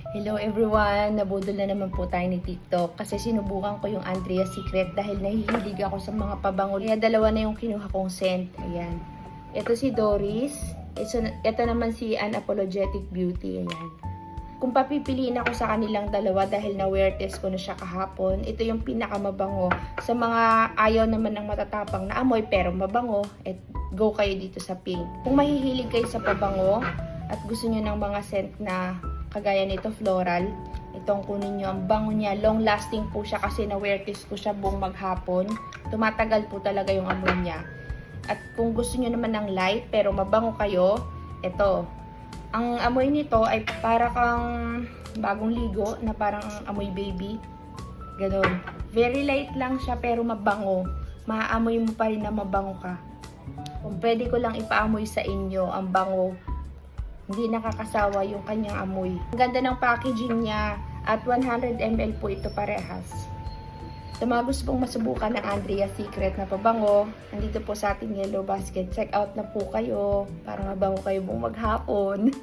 Hello everyone! Nabudol na naman po tayo ni TikTok kasi sinubukan ko yung Andrea's Secret dahil nahihilig ako sa mga pabango. Kaya dalawa na yung kinuha kong scent. Ayan. Ito si Doris. Ito naman si Unapologetic Beauty. Ayan. Kung papipiliin ako sa kanilang dalawa dahil na-wear test ko na siya kahapon, ito yung pinakamabango. Sa mga ayaw naman ng matatapang na amoy pero mabango, go kayo dito sa pink. Kung mahihilig kayo sa pabango at gusto nyo ng mga scent na kagaya nito floral, itong kunin nyo. Ang bango niya, long lasting po siya kasi na-wear test ko siya buong maghapon. Tumatagal po talaga yung amoy niya. At kung gusto nyo naman ng light pero mabango kayo, ito. Ang amoy nito ay para kang bagong ligo na parang amoy baby. Ganon. Very light lang siya pero mabango. Maaamoy mo pa rin na mabango ka. Kung pwede ko lang ipaamoy sa inyo ang bango, hindi nakakasawa yung kanyang amoy. Ang ganda ng packaging niya at 100 ml po ito parehas. Sa mga gusto pong masubukan ng Andrea's Secret na pabango, nandito po sa ating yellow basket. Check out na po kayo para mabango kayo buong maghapon.